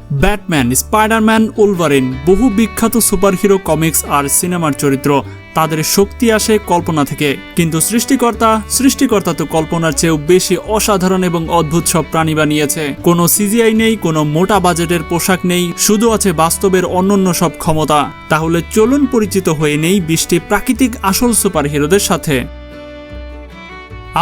Batman, Spiderman, Wolverine বহু বিখ্যাত superhero comics আর সিনেমার চরিত্র। তাদের শক্তি আসে কল্পনা থেকে, কিন্তু সৃষ্টিকর্তা তো কল্পনার চেয়েও বেশি অসাধারণ এবং অদ্ভুত সব প্রাণী বানিয়েছে। কোনো সিজিআই নেই, কোনো মোটা বাজেটের পোশাক নেই, শুধু আছে বাস্তবের অনন্য সব ক্ষমতা। তাহলে চলুন পরিচিত হয়ে নেই 20টি প্রাকৃতিক আসল সুপারহিরোদের সাথে।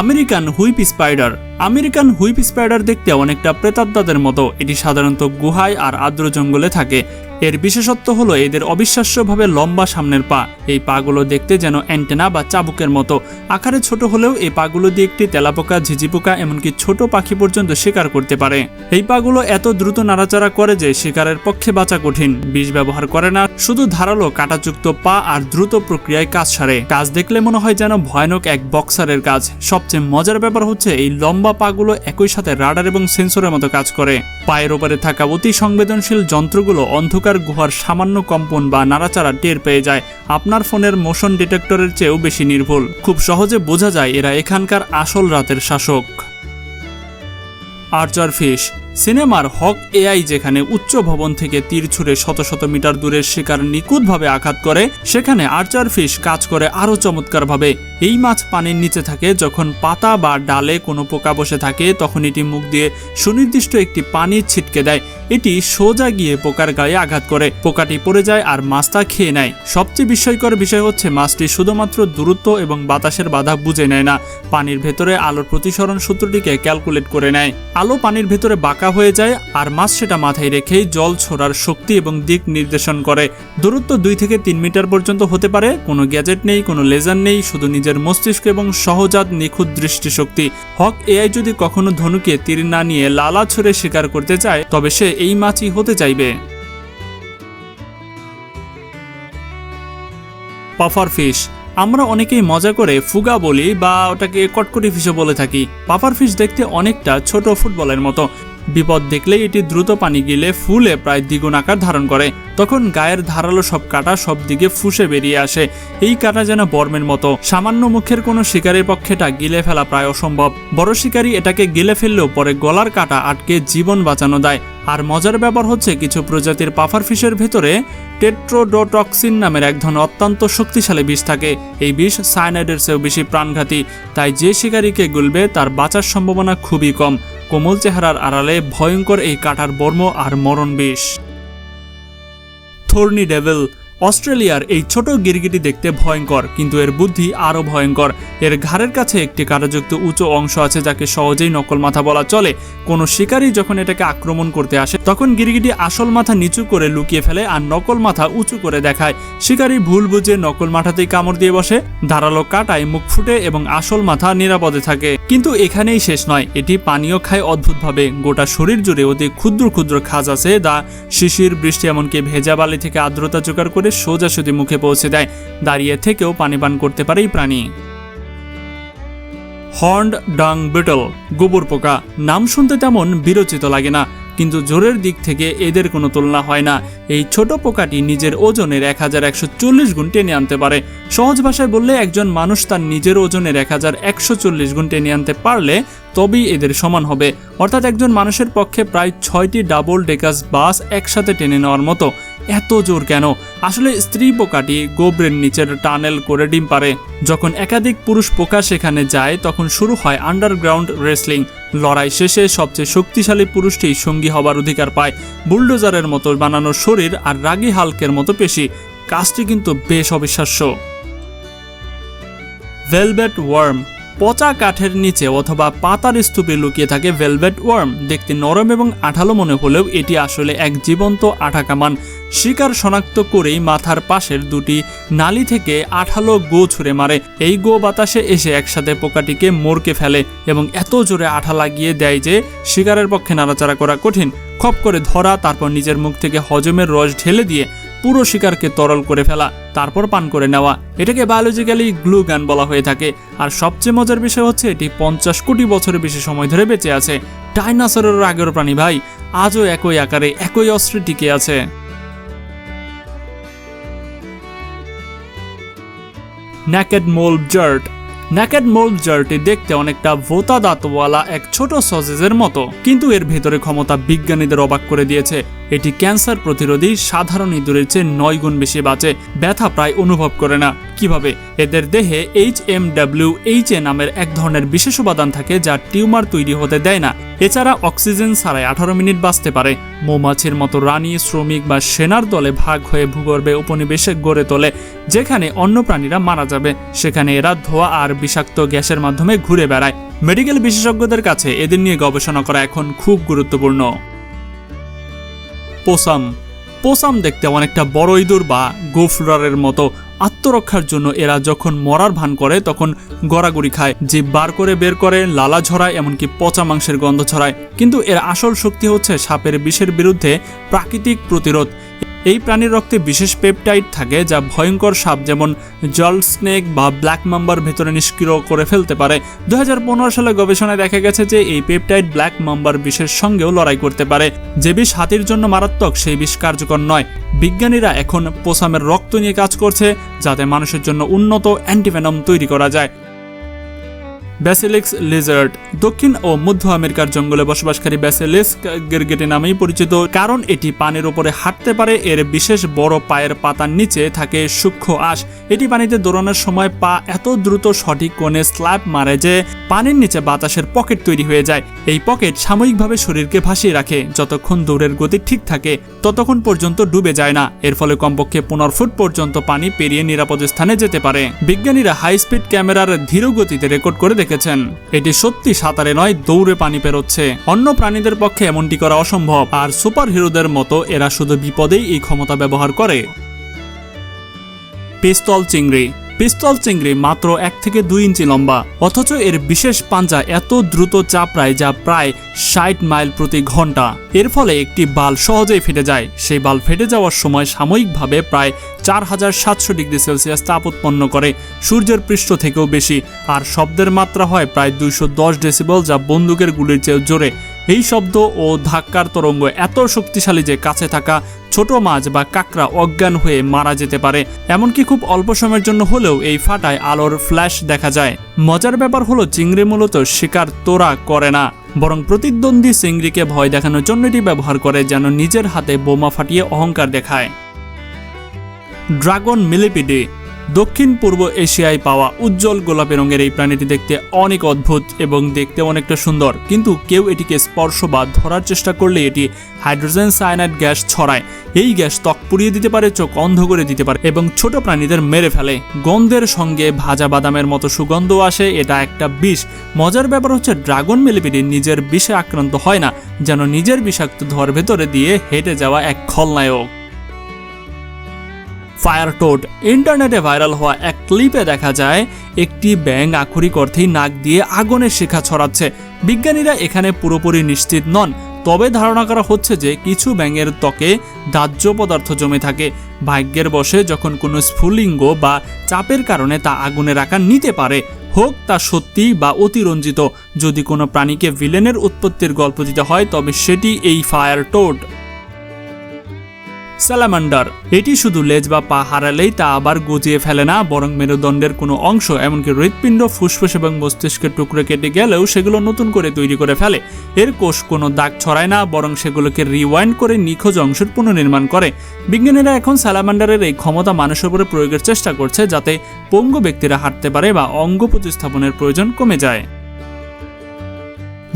American whip spider. American whip spider দেখতে অনেকটা প্রেতাত্মাদের মতো। এটি সাধারণত গুহায় আর আর্দ্র জঙ্গলে থাকে। এর বিশেষত্ব হলো এদের অবিশ্বাস্যভাবে লম্বা সামনের পা। এই পাগুলো দেখতে যেন অ্যান্টেনা বা চাবুকের মতো। আকারে ছোট হলেও এই পাগুলো দিয়ে একটি তেলাপোকা, ঝিঝিপোকা এমনকি ছোট পাখি পর্যন্ত শিকার করতে পারে। এই পাগুলো এত দ্রুত নাড়াচাড়া করে যে শিকারের পক্ষে বাঁচা কঠিন। বিষ ব্যবহার করে না, শুধু ধারালো কাঁটাযুক্ত পা আর দ্রুত প্রক্রিয়ায় কাজ সারে। কাজ দেখলে মনে হয় যেন ভয়ানক এক বক্সারের কাজ। সবচেয়ে মজার ব্যাপার হচ্ছে এই লম্বা পাগুলো একই সাথে রাডার এবং সেন্সরের মতো কাজ করে। পায়ের ওপরে থাকা অতি সংবেদনশীল যন্ত্রগুলো অন্ধকার গুহার সামান্য কম্পন বা নাড়াচাড়া টের পেয়ে যায়। আপনার ফোনের মোশন ডিটেক্টরের চেয়েও বেশি নির্ভুল। খুব সহজে বোঝা যায় এরা এখানকার আসল রাতের শাসক। আর্চার ফিশ। সিনেমার হক এআই যেখানে উচ্চ ভবন থেকে তীর ছুঁড়ে শত শত মিটার দূরের শিকার নিখুঁতভাবে আঘাত করে, সেখানে আর্চার ফিশ কাজ করে আরও চমৎকারভাবে। এই মাছ পানির নিচে থাকে। যখন পাতা বা ডালে কোনো পোকা বসে থাকে তখন এটি মুখ দিয়ে সুনির্দিষ্ট একটি পানি ছিটকে দেয়। এটি সোজা গিয়ে পোকার গায়ে আঘাত করে, পোকাটি পড়ে যায় আর মাছটা খেয়ে নেয়। সবচেয়ে বিস্ময়কর বিষয় হচ্ছে মাছটি শুধুমাত্র দূরত্ব এবং বাতাসের বাধা বুঝে নেয় না, পানির ভেতরে আলোর প্রতিসরণ সূত্রটিকে ক্যালকুলেট করে নেয়। আলো পানির ভেতরে বাঁকা হয়ে যায় আর মাছ সেটা মাথায় রেখেই জল ছোড়ার শক্তি এবং দিক নির্দেশন করে। দূরত্ব 2 থেকে 3 মিটার পর্যন্ত হতে পারে। কোনো গ্যাজেট নেই, কোনো লেজার নেই, শুধু নিজের মস্তিষ্ক এবং সহজাত নিখুঁত দৃষ্টিশক্তি। হক এআই যদি কখনো ধনুকে তীর না নিয়ে লালা ছুঁড়ে শিকার করতে চায় তবে সে এই মাছই হতে চাইবে। Puffer fish. আমরা অনেকেই মজা করে ফুগা বলি বা ওটাকে কটকটি ফিশও বলে থাকি। পাফার ফিশ দেখতে অনেকটা ছোট ফুটবলের মতো। বিপদ দেখলেই এটি দ্রুত পানি গিলে ফুলে প্রায় দ্বিগুণ আকার ধারণ করে। তখন গায়ের ধারালো সব কাঁটা সব দিকে ফুসে বেরিয়ে আসে। এই কাঁটা যেন বর্মের মতো। সামান্য মুখের কোনো শিকারের পক্ষে এটা গিলে ফেলা প্রায় অসম্ভব। বড় শিকারী এটাকে গিলে ফেললেও পরে গলার কাঁটা আটকে জীবন বাঁচানো দেয়। আর মজার ব্যাপার হচ্ছে কিছু প্রজাতির পাফার ফিশের ভেতরে টেট্রোডোটক্সিন নামের এক ধরনের অত্যন্ত শক্তিশালী বিষ থাকে। এই বিষ সায়ানাইডের চেয়েও বেশি প্রাণঘাতী। তাই যে শিকারীকে গুলবে তার বাঁচার সম্ভাবনা খুবই কম। কোমল চেহারার আড়ালে ভয়ঙ্কর এই কাঁটার বর্ম আর মরণ বিষ। Thorny devil. অস্ট্রেলিয়ার এই ছোট গিরগিটি দেখতে ভয়ঙ্কর, কিন্তু এর বুদ্ধি আরও ভয়ঙ্কর। এর ঘাড়ের কাছে একটি কাঁটাযুক্ত উঁচু অংশ আছে যাকে সহজেই নকল মাথা বলা চলে। কোনো শিকারী যখন এটাকে আক্রমণ করতে আসে তখন গিরগিটি আসল মাথা নিচু করে লুকিয়ে ফেলে আর নকল মাথা উঁচু করে দেখায়। শিকারী ভুল বুঝে নকল মাথাতেই কামড় দিয়ে বসে। ধারালো কাঁটায় মুখ ফুটে এবং আসল মাথা নিরাপদে থাকে। কিন্তু এখানেই শেষ নয়, এটি পানীয় খায় অদ্ভুতভাবে। গোটা শরীর জুড়ে অতি ক্ষুদ্র ক্ষুদ্র খাঁজ আছে যা শিশির, বৃষ্টি এমনকি ভেজা বালি থেকে আর্দ্রতা জোগাড় করে সোজাসুজি মুখে পৌঁছে দেয়। দাঁড়িয়ে থেকেও পানি পান করতে পারে এই প্রাণী। হর্নড ডাং বিটল। গোবর পোকা। নাম শুনতে তেমন বিরচিত লাগে না, কিন্তু জোরের দিক থেকে এদের কোনো তুলনা হয় না। এই ছোট পোকাটি নিজের ওজনের 1140 গুণ টেনে আনতে পারে। সহজ ভাষায় বললে একজন মানুষ তার নিজের ওজনের 1140 গুণ টেনে আনতে পারলে তবেই এদের সমান হবে। অর্থাৎ একজন মানুষের পক্ষে প্রায় 6টি ডাবল ডেকাস বাস একসাথে টেনে নেওয়ার মতো। এত জোর কেন? আসলে স্ত্রী পোকাটি গোবরের নিচের টানেল করে ডিম পারে। যখন একাধিক পুরুষ পোকা সেখানে যায় তখন শুরু হয় আন্ডারগ্রাউন্ড রেসলিং। লড়াই শেষে সবচেয়ে শক্তিশালী পুরুষটি সঙ্গী হবার অধিকার পায়। বুলডোজারের মতো বানানো শরীর আর রাগী হাল্কের মতো পেশি। কাজটি কিন্তু বেশ অবিশ্বাস্য। Velvet worm. পচা কাঠের নিচে অথবা পাতার স্তূপে লুকিয়ে থাকে ভেলভেট ওয়ার্ম। দেখতে নরম এবং আঠালো মনে হলেও এটি আসলে এক জীবন্ত আঠা কামান। শিকার শনাক্ত করেই মাথার পাশের দুটি নালি থেকে আঠালো গো ছুঁড়ে মারে। এই গো বাতাসে এসে একসাথে পোকাটিকে মোড়কে ফেলে এবং এত জোরে আঠা লাগিয়ে দেয় যে শিকারের পক্ষে নাড়াচাড়া করা কঠিন। খপ করে ধরা, তারপর নিজের মুখ থেকে হজমের রস ঢেলে দিয়ে পুরো শিকারকে তরল করে ফেলা, তারপর পান করে নেওয়া। এটাকে বায়োলজিক্যালি গ্লু গান বলা হয়ে থাকে। আর সবচেয়ে মজার বিষয় হচ্ছে এটি 50 কোটি বছরের বেশি সময় ধরে বেঁচে আছে। ডাইনোসরের আগের প্রাণী ভাই, আজও একই আকারে একই অস্ত্রে টিকে আছে। Naked mould জার্ট। নেকেড মোল্ড জার্টি দেখতে অনেকটা ভোতা দাঁতওয়ালা এক ছোট সসেজের মতো, কিন্তু এর ভেতরে ক্ষমতা বিজ্ঞানীদের অবাক করে দিয়েছে। এটি ক্যান্সার প্রতিরোধী সাধারণ ইঁদুরের চেয়ে 9 গুণ বেশি বাঁচে, ব্যথা প্রায় অনুভব করে না। কিভাবে? এদের দেহে HMWHA নামের এক ধরনের বিশেষ উপাদান থাকে যা টিউমার তৈরি হতে দেয় না। এছাড়া অক্সিজেন ছাড়াই 18 মিনিট বাঁচতে পারে। মৌমাছির মতো রানী, শ্রমিক বা সেনার দলে ভাগ হয়ে ভূগর্ভে উপনিবেশে গড়ে তোলে, যেখানে অন্য প্রাণীরা মারা যাবে সেখানে এরা ধোঁয়া আর বিষাক্ত গ্যাসের মাধ্যমে ঘুরে বেড়ায়। মেডিকেল বিশেষজ্ঞদের কাছে এদের নিয়ে গবেষণা করা এখন খুব গুরুত্বপূর্ণ। পোসাম দেখতে অনেকটা বড় ইঁদুর বা গোফরারের মতো। আত্মরক্ষার জন্য এরা যখন মরার ভান করে তখন গড়াগড়ি খায়, জিভ বার করে বের করে, লালা ঝরায়, এমনকি পচা মাংসের গন্ধ ছড়ায়। কিন্তু এর আসল শক্তি হচ্ছে সাপের বিষের বিরুদ্ধে প্রাকৃতিক প্রতিরোধ। এই প্রাণীর রক্তে বিশেষ পেপটাইড থাকে যা ভয়ঙ্কর সাপ যেমন জল স্নেক বা ব্ল্যাক মাম্বার ভেতরে নিষ্ক্রিয় করে ফেলতে পারে। 2015 সালে গবেষণায় দেখা গেছে যে এই পেপটাইড ব্ল্যাক মাম্বার বিষের সঙ্গেও লড়াই করতে পারে। যে বিষ হাতির জন্য মারাত্মক, সেই বিষ কার্যকর নয়। বিজ্ঞানীরা এখন পোসামের রক্ত নিয়ে কাজ করছে যাতে মানুষের জন্য উন্নত অ্যান্টিভেনম তৈরি করা যায়। ব্যাসিলিস্ক লিজার্ড দক্ষিণ ও মধ্য আমেরিকার জঙ্গলে বসবাসকারী ব্যাসিলিস্ক গিরগিটি নামেই পরিচিত, কারণ এটি পানির উপরে হাঁটতে পারে। এর বিশেষ বড় পায়ের পাতার নিচে থাকে সূক্ষ্ম আঁশ। এটি পানিতে দৌড়ানোর সময় পা এত দ্রুত সঠিক কোণে স্ল্যাপ মারে যে পানির নিচে বাতাসের পকেট তৈরি হয়ে যায়। এই পকেট সাময়িকভাবে শরীরকে ভাসিয়ে রাখে। যতক্ষণ দৌড়ের গতি ঠিক থাকে ততক্ষণ পর্যন্ত ডুবে যায় না। এর ফলে কমপক্ষে 15 ফুট পর্যন্ত পানি পেরিয়ে নিরাপদ স্থানে যেতে পারে। বিজ্ঞানীরা হাই স্পিড ক্যামেরার ধীর গতিতে রেকর্ড করে দেখেছেন এটি সত্যি সাঁতারে নয়, দৌড়ে পানি পেরোচ্ছে। অন্য প্রাণীদের পক্ষে এমনটি করা অসম্ভব, আর সুপার হিরোদের মতো এরা শুধু বিপদেই এই ক্ষমতা ব্যবহার করে। পিস্তল চিংড়ি মাত্র 1 থেকে 2 ইঞ্চি লম্বা, অথচ এর বিশেষ পাঞ্জা এত দ্রুত চাপড়ায় যা প্রায় 60 মাইল প্রতি ঘন্টা। এর ফলে একটি বাল সহজেই ফেটে যায়। সেই বাল ফেটে যাওয়ার সময় সাময়িকভাবে প্রায় 4700 ডিগ্রি সেলসিয়াস তাপ উৎপন্ন করে, সূর্যের পৃষ্ঠ থেকেও বেশি। আর শব্দের মাত্রা হয় প্রায় 210 ডেসিবেল, যা বন্দুকের গুলির চেয়ে জোরে। এই শব্দ ও ধাক্কার তরঙ্গ এত শক্তিশালী যে কাছে থাকা ছোট মাছ বা কাঁকড়া অজ্ঞান হয়ে মারা যেতে পারে। এমনকি খুব অল্প সময়ের জন্য হলেও এই ফাটায় আলোর ফ্ল্যাশ দেখা যায়। মজার ব্যাপার হলো চিংড়ি মূলত শিকার তোড়া করে না, বরং প্রতিদ্বন্দ্বী চিংড়িকে ভয় দেখানোর জন্য এটি ব্যবহার করে, যেন নিজের হাতে বোমা ফাটিয়ে অহংকার দেখায়। ড্রাগন মিলিপিডি দক্ষিণ পূর্ব এশিয়ায় পাওয়া উজ্জ্বল গোলাপি রঙের এই প্রাণীটি দেখতে অনেক অদ্ভুত এবং দেখতে অনেকটা সুন্দর, কিন্তু কেউ এটিকে স্পর্শ বা ধরার চেষ্টা করলে এটি হাইড্রোজেন সায়ানাইড গ্যাস ছড়ায়। এই গ্যাস ত্বক পুড়িয়ে দিতে পারে, চোখ অন্ধ করে দিতে পারে এবং ছোট প্রাণীদের মেরে ফেলে। গন্ধের সঙ্গে ভাজা বাদামের মতো সুগন্ধ আসে। এটা একটা বিষ। মজার ব্যাপার হচ্ছে ড্রাগন মিলিপিডি নিজের বিষে আক্রান্ত হয় না, যেন নিজের বিষাক্ত ধোঁয়ার ভেতরে দিয়ে হেঁটে যাওয়া এক খলনায়ক। ফায়ার টোড ইন্টারনেটে ভাইরাল হওয়া এক ক্লিপে দেখা যায় একটি ব্যাঙ আক্ষরিক অর্থেই নাক দিয়ে আগুনের শিখা ছড়াচ্ছে। বিজ্ঞানীরা এখানে পুরোপুরি নিশ্চিত নন, তবে ধারণা করা হচ্ছে যে কিছু ব্যাঙের ত্বকে দাহ্য পদার্থ জমে থাকে। ভাগ্যের বশে যখন কোনো স্ফুলিঙ্গ বা চাপের কারণে তা আগুনের আকার নিতে পারে, হোক তা সত্যি বা অতিরঞ্জিত। যদি কোনো প্রাণীকে ভিলেনের উৎপত্তির গল্প দিতে হয় তবে সেটি এই ফায়ার টোড। স্যালামান্ডার এটি শুধু লেজ বা পা হারালেই তা আবার গজিয়ে ফেলে না, বরং মেরুদণ্ডের কোনো অংশ, এমনকি হৃৎপিণ্ড, ফুসফুস এবং মস্তিষ্কের টুকরো কেটে গেলেও সেগুলো নতুন করে তৈরি করে ফেলে। এর কোষ কোনো দাগ ছড়ায় না, বরং সেগুলোকে রিওয়াইন্ড করে নিখোঁজ অংশের পুনর্নির্মাণ করে। বিজ্ঞানীরা এখন স্যালামান্ডারের এই ক্ষমতা মানুষের উপরে প্রয়োগের চেষ্টা করছে, যাতে পঙ্গু ব্যক্তিরা হাঁটতে পারে বা অঙ্গ প্রতিস্থাপনের প্রয়োজন কমে যায়।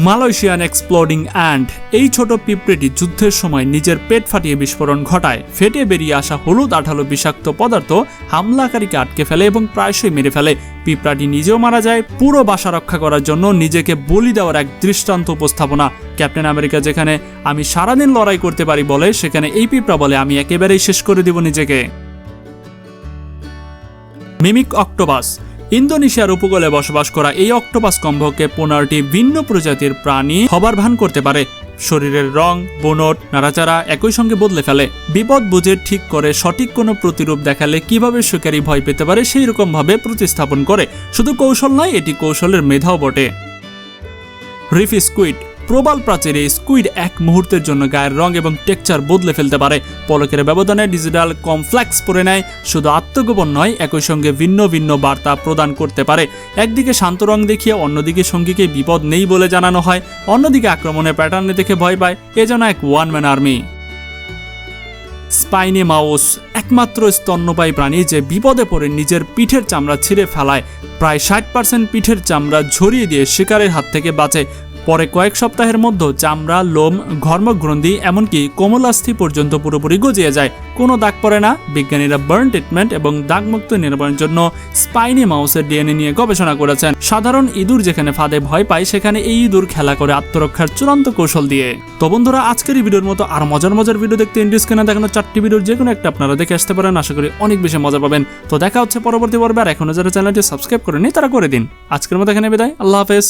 মালয়েশিয়ান এক্সপ্লোডিং অ্যান্ট এই ছোট পিঁপড়েটি যুদ্ধের সময় নিজের পেট ফাটিয়ে বিস্ফোরণ ঘটায়। ফেটে বেরিয়ে আসা হলুদ আঠালো বিষাক্ত পদার্থ হামলাকারীকে আটকে ফেলে এবং প্রায়শই মেরে ফেলে। পিঁপড়াটি নিজেও মারা যায়। পুরো বাসা রক্ষা করার জন্য নিজেকে বলি দেওয়ার এক দৃষ্টান্ত উপস্থাপনা। ক্যাপ্টেন আমেরিকা যেখানে আমি সারাদিন লড়াই করতে পারি বলে, সেখানে এই পিঁপড়া বলে আমি একেবারেই শেষ করে দিব নিজেকে। মিমিক অক্টোপাস ইন্দোনেশিয়ার উপকূলে বসবাস করা এই অক্টোপাস কমপক্ষে 15টি ভিন্ন প্রজাতির প্রাণী হবার ভান করতে পারে। শরীরের রং, বুনোট, নাড়াচাড়া একই সঙ্গে বদলে ফেলে। বিপদ বুঝে ঠিক করে সঠিক কোনো প্রতিরূপ দেখালে কিভাবে শিকারী ভয় পেতে পারে সেই রকম ভাবে প্রতিস্থাপন করে। শুধু কৌশল নয়, এটি কৌশলের মেধাও বটে। রিফ স্কুইড প্রবাল প্রাচীরে স্কুইড এক মুহূর্তের জন্য গায়ের রং এবং টেক্সচার বদলে ফেলতে পারে। পলকের ব্যবধানে ডিজিটাল কমফ্লেক্স পরে নেয়। শুধু আত্মগোপন নয়, একই সঙ্গে ভিন্ন ভিন্ন বার্তা প্রদান করতে পারে। একদিকে শান্ত রং দেখিয়ে অন্যদিকে সঙ্গীকে বিপদ নেই বলে জানানো হয়, অন্যদিকে আক্রমণের প্যাটার্নে দেখে ভয় পায়। এ যেন এক one man army. Spiny mouse একমাত্র স্তন্যপায়ী প্রাণী যে বিপদে পড়ে নিজের পিঠের চামড়া ছিঁড়ে ফেলায়, প্রায় 60% পিঠের চামড়া ঝরিয়ে দিয়ে শিকারের হাত থেকে বাঁচে। পরে কয়েক সপ্তাহের মধ্যে চামড়া, লোম, ঘর্মগ্রন্থি এমনকি কোমলাস্থি পর্যন্ত পুরোপুরি গজিয়ে যায়, কোনো দাগ পড়ে না। বিজ্ঞানীরা বার্ন ট্রিটমেন্ট এবং দাগমুক্ত নিরাময়ের জন্য স্পাইনি মাউসের ডিএনএ নিয়ে গবেষণা করেছেন। সাধারণ ইঁদুর যেখানে ফাঁদে ভয় পায়, সেখানে এই ইঁদুর খেলা করে আত্মরক্ষার চূড়ান্ত কৌশল দিয়ে। তো বন্ধুরা, আজকের এই ভিডিওর মতো আর মজার ভিডিও দেখতে ইন্ডিস স্ক্রিনে দেখানো 4টি ভিডিওর যে কোনো একটা আপনারা দেখে আসতে পারেন। আশা করি অনেক বেশি মজা পাবেন। তো দেখা হচ্ছে পরবর্তী পর্বে। আর এখনো যারা চ্যানেলটি সাবস্ক্রাইব করেনি তারা করে দিন। আজকের মতো এখানে বিদায়। আল্লাহ হাফেজ।